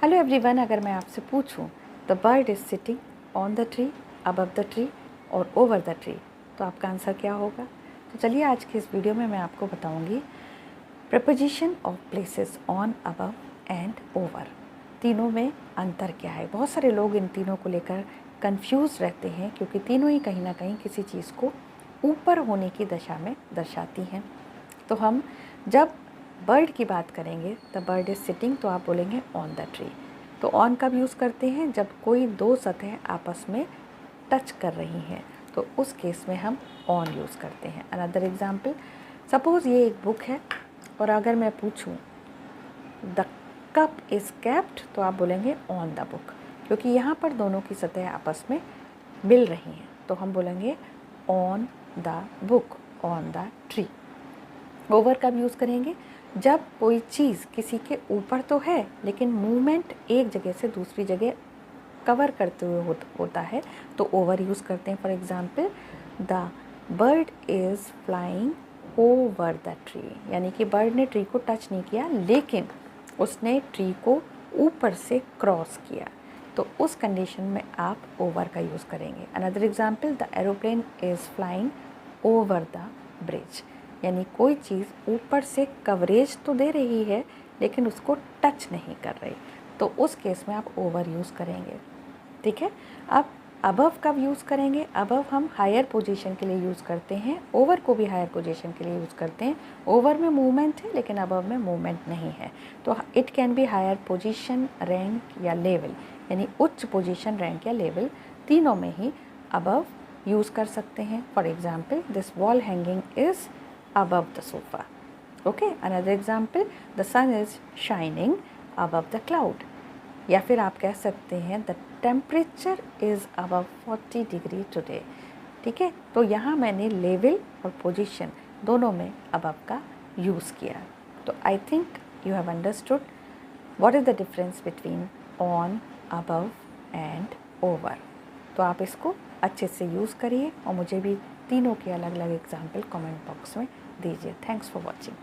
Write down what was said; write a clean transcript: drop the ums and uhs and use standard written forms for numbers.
Hello everyone, अगर मैं आपसे पूछूं the bird is sitting on the tree, above the tree और ओवर द ट्री, तो आपका आंसर क्या होगा? तो चलिए आज की इस वीडियो में मैं आपको बताऊंगी preposition of places on, above and over, तीनों में अंतर क्या है। बहुत सारे लोग इन तीनों को लेकर कंफ्यूज रहते हैं क्योंकि तीनों ही कहीं ना कहीं किसी चीज़ को ऊपर होने की दशा में दर्शाती हैं। तो हम जब बर्ड की बात करेंगे द बर्ड इज़ सिटिंग, तो आप बोलेंगे ऑन द ट्री। तो ऑन कब यूज़ करते हैं? जब कोई दो सतह आपस में टच कर रही हैं, तो उस केस में हम ऑन यूज़ करते हैं। अनदर एग्जाम्पल, सपोज़ ये एक बुक है और अगर मैं पूछूं द कप इज़ केप्ट, तो आप बोलेंगे ऑन द बुक, क्योंकि यहाँ पर दोनों की सतह आपस में मिल रही हैं, तो हम बोलेंगे on the book, on the tree. Over कब यूज़ करेंगे? जब कोई चीज़ किसी के ऊपर तो है लेकिन मूवमेंट एक जगह से दूसरी जगह कवर करते हुए होता है, तो ओवर यूज़ करते हैं। For example, the bird is flying over the tree, यानी कि बर्ड ने ट्री को टच नहीं किया लेकिन उसने ट्री को ऊपर से क्रॉस किया, तो उस कंडीशन में आप ओवर का यूज़ करेंगे। Another example, the aeroplane is flying over the bridge, यानी कोई चीज़ ऊपर से कवरेज तो दे रही है लेकिन उसको टच नहीं कर रही, तो उस केस में आप ओवर यूज़ करेंगे। ठीक है। अब अबव कब यूज़ करेंगे? अबव हम हायर पोजीशन के लिए यूज़ करते हैं, ओवर को भी हायर पोजीशन के लिए यूज़ करते हैं। ओवर में मूवमेंट है लेकिन अबव में मूवमेंट नहीं है, तो it can be higher position, rank या लेवल, यानी उच्च पोजीशन, रैंक या लेवल, तीनों में ही अबव यूज़ कर सकते हैं। For example, this wall hanging is above the sofa. Okay, another example, the sun is shining above the cloud. या फिर आप कह सकते हैं the temperature is above 40 degree today. ठीक है, तो यहाँ मैंने लेवल और पोजीशन दोनों में above का यूज़ किया। तो I think you have understood what is the difference between on, above and over. तो आप इसको अच्छे से यूज़ करिए और मुझे भी तीनों के अलग अलग एग्जाम्पल कमेंट बॉक्स में दीजिए। Thanks for watching.